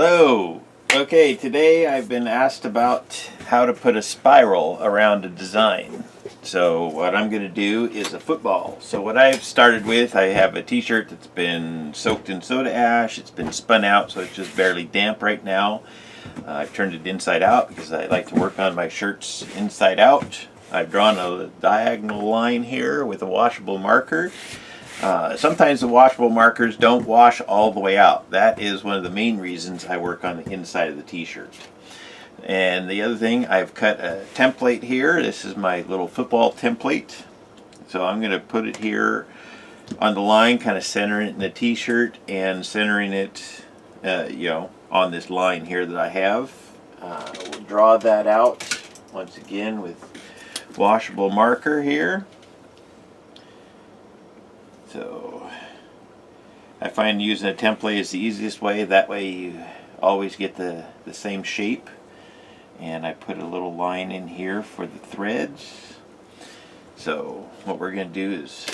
Hello. Okay, today I've been asked about how to put a spiral around a design. So what I'm going to do is a football. So what I've started with, I have a t-shirt that's been soaked in soda ash. It's been spun out, so it's just barely damp right now. I've turned it inside out because I like to work on my shirts inside out. I've drawn a diagonal line here with a washable marker. Sometimes the washable markers don't wash all the way out. That is one of the main reasons I work on the inside of the t-shirt. And the other thing, I've cut a template here. This is my little football template. So I'm going to put it here on the line, kind of centering it in the t-shirt and centering it, on this line here that I have. We'll draw that out once again with washable marker here. So I find using a template is the easiest way. That way you always get the same shape. And I put a little line in here for the threads. So what we're going to do is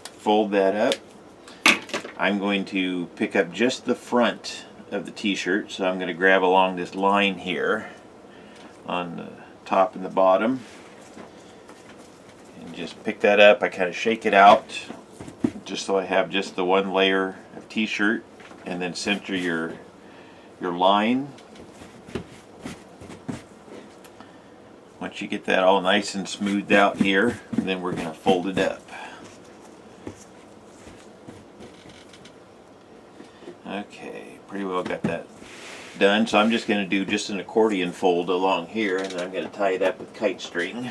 fold that up. I'm going to pick up just the front of the t-shirt. So I'm going to grab along this line here on the top and the bottom. And just pick that up. I kind of shake it out, just so I have just the one layer of t-shirt, and then center your line. Once you get that all nice and smoothed out here, then we're going to fold it up. Okay, pretty well got that done. So I'm just going to do just an accordion fold along here, and then I'm going to tie it up with kite string.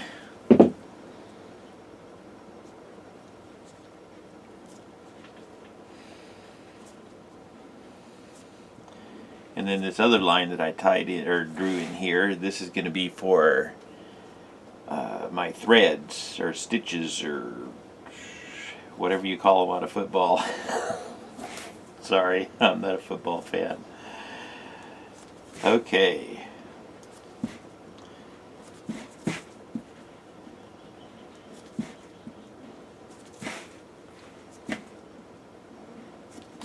And then this other line that I tied in or drew in here, this is going to be for my threads or stitches or whatever you call them on a football. Sorry, I'm not a football fan. Okay.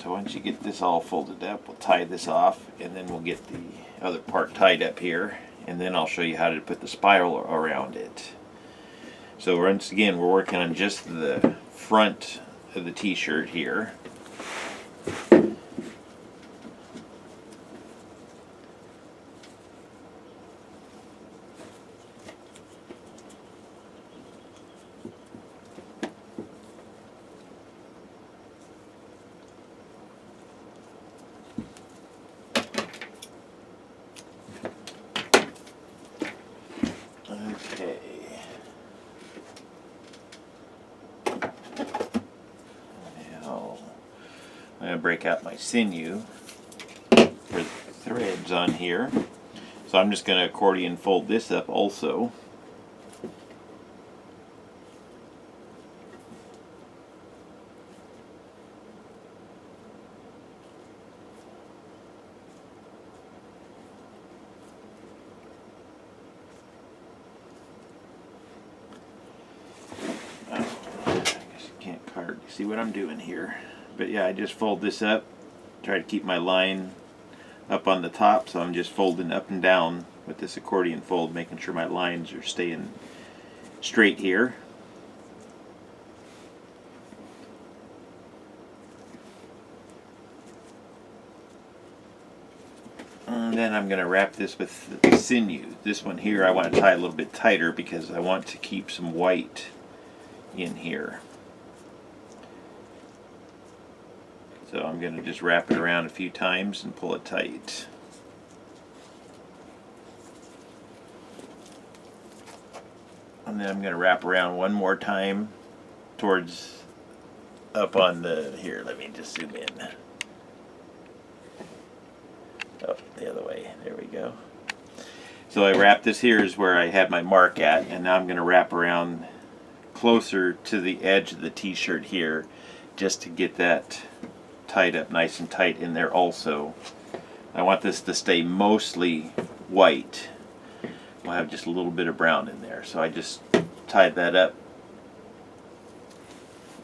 So once you get this all folded up, we'll tie this off, and then we'll get the other part tied up here, and then I'll show you how to put the spiral around it. So once again, we're working on just the front of the t-shirt here. Okay. Now I'm going to break out my sinew for the threads on here. So I'm just going to accordion fold this up also. See what I'm doing here. But yeah, I just fold this up, try to keep my line up on the top, so I'm just folding up and down with this accordion fold, making sure my lines are staying straight here. And then I'm going to wrap this with the sinew. This one here I want to tie a little bit tighter because I want to keep some white in here. So I'm going to just wrap it around a few times and pull it tight. And then I'm going to wrap around one more time towards up on the, here, let me just zoom in. Oh, the other way, there we go. So I wrap this here is where I had my mark at, and now I'm going to wrap around closer to the edge of the t-shirt here just to get that tied up nice and tight in there also. I want this to stay mostly white. We'll have just a little bit of brown in there. So I just tied that up,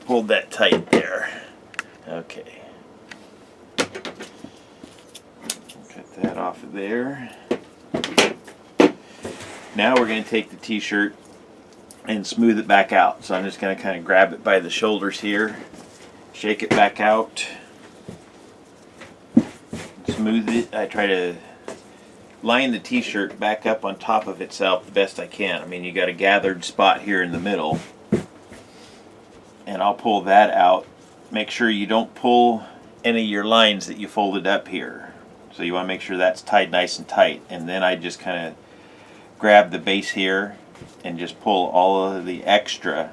pulled that tight there. Okay. Cut that off of there. Now we're going to take the t-shirt and smooth it back out. So I'm just going to kind of grab it by the shoulders here, shake it back out, smooth it. I try to line the t-shirt back up on top of itself the best I can. I mean, you got a gathered spot here in the middle, and I'll pull that out. Make sure you don't pull any of your lines that you folded up here. So you want to make sure that's tied nice and tight. And then I just kind of grab the base here and just pull all of the extra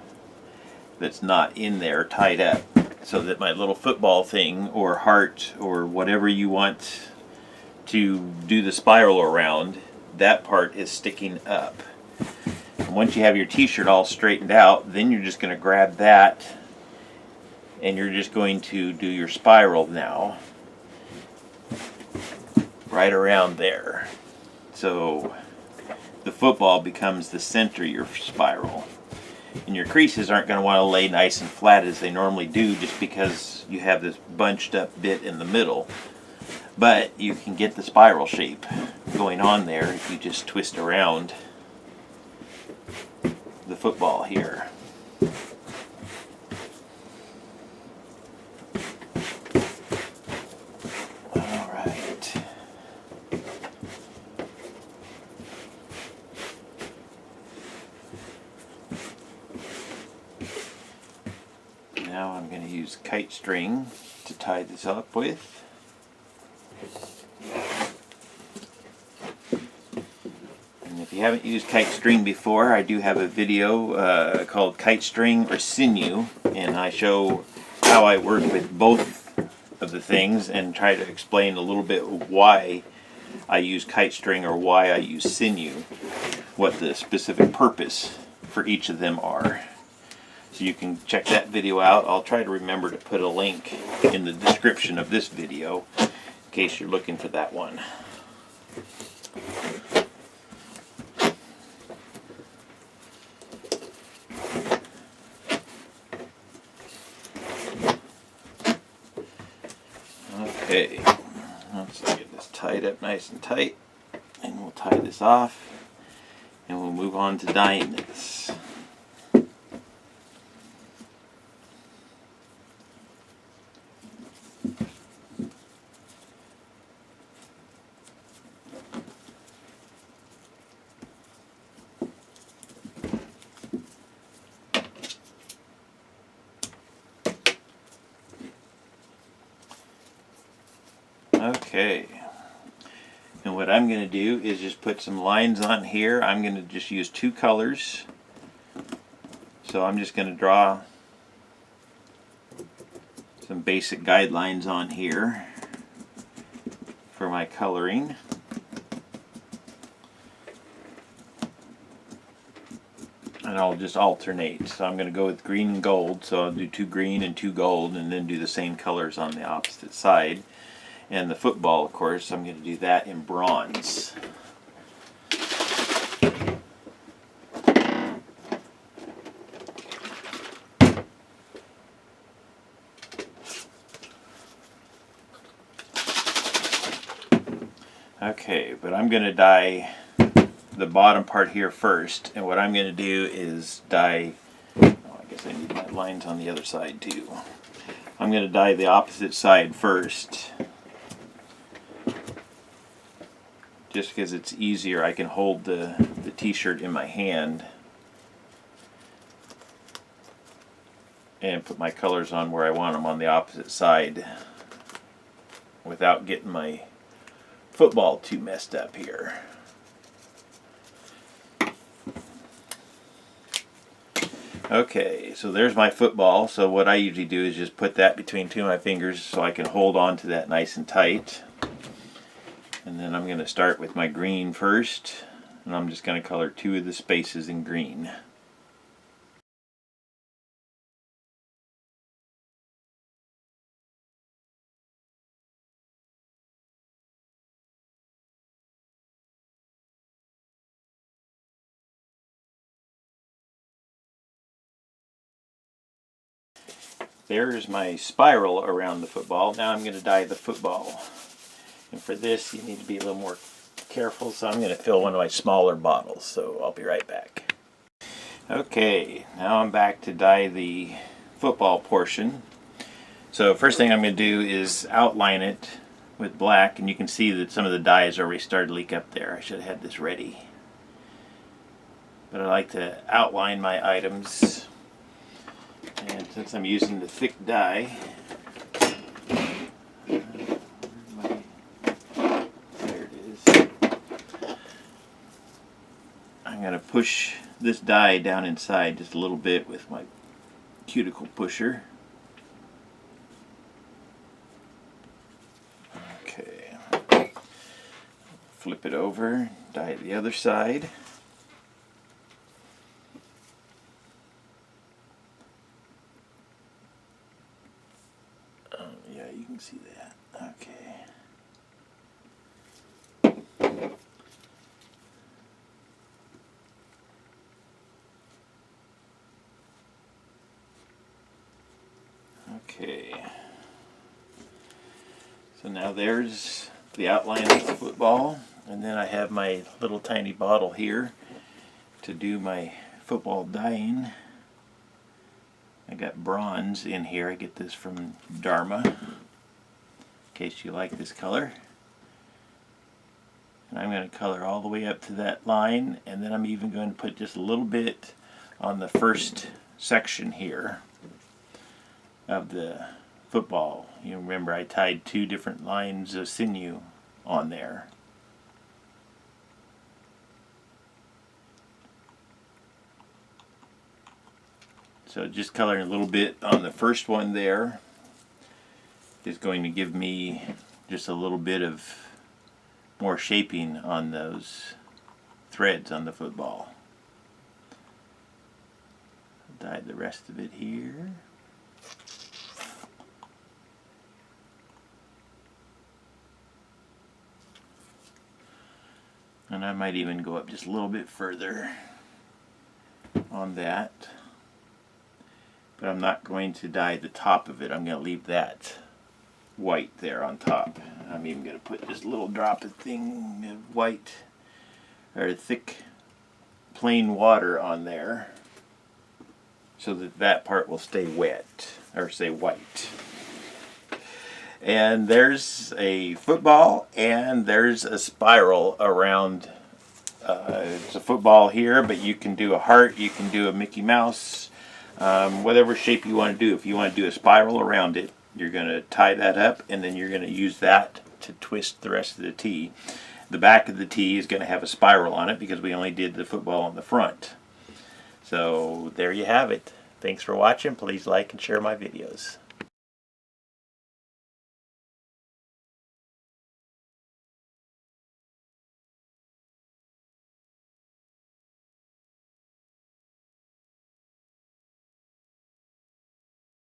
that's not in there tied up, so that my little football thing or heart or whatever you want to do the spiral around, that part is sticking up. And once you have your t-shirt all straightened out, then you're just going to grab that and you're just going to do your spiral now right around there. So the football becomes the center of your spiral. And your creases aren't going to want to lay nice and flat as they normally do, just because you have this bunched up bit in the middle. But you can get the spiral shape going on there if you just twist around the football here. Alright. Now I'm going to use kite string to tie this up with. And if you haven't used kite string before, I do have a video called Kite String or Sinew, and I show how I work with both of the things and try to explain a little bit why I use kite string or why I use sinew, what the specific purpose for each of them are. So you can check that video out. I'll try to remember to put a link in the description of this video in case you're looking for that one. Okay, let's get this tied up nice and tight, and we'll tie this off and we'll move on to dyeing this. Okay, and what I'm going to do is just put some lines on here. I'm going to just use two colors. So I'm just going to draw some basic guidelines on here for my coloring. And I'll just alternate. So I'm going to go with green and gold. So I'll do two green and two gold, and then do the same colors on the opposite side. And the football, of course, I'm going to do that in bronze. Okay, but I'm going to dye the bottom part here first. And what I'm going to do is dye, oh, I guess I need my lines on the other side too. I'm going to dye the opposite side first. Just because it's easier, I can hold the t-shirt in my hand and put my colors on where I want them on the opposite side without getting my football too messed up here. Okay, so there's my football. So what I usually do is just put that between two of my fingers so I can hold on to that nice and tight. And then I'm going to start with my green first, and I'm just going to color two of the spaces in green. There's my spiral around the football. Now I'm going to dye the football. And for this, you need to be a little more careful, so I'm going to fill one of my smaller bottles, so I'll be right back. Okay, now I'm back to dye the football portion. So first thing I'm going to do is outline it with black, and you can see that some of the dye has already started to leak up there. I should have had this ready. But I like to outline my items, and since I'm using the thick dye, I'm going to push this dye down inside just a little bit with my cuticle pusher. Okay. Flip it over, dye the other side. Yeah, you can see that. Okay. Okay, so now there's the outline of the football, and then I have my little tiny bottle here to do my football dyeing. I got bronze in here. I get this from Dharma, in case you like this color. And I'm going to color all the way up to that line, and then I'm even going to put just a little bit on the first section here of the football. You remember I tied 2 different lines of sinew on there. So just coloring a little bit on the first one there is going to give me just a little bit of more shaping on those threads on the football. Dye the rest of it here. And I might even go up just a little bit further on that. But I'm not going to dye the top of it. I'm going to leave that white there on top. I'm even going to put just a little drop of thing of white or thick plain water on there so that that part will stay wet, or say white. And there's a football, and there's a spiral around. It's a football here, but you can do a heart, you can do a Mickey Mouse, whatever shape you want to do. If you want to do a spiral around it, you're going to tie that up, and then you're going to use that to twist the rest of the tee. The back of the tee is going to have a spiral on it because we only did the football on the front. So there you have it. Thanks for watching. Please like and share my videos.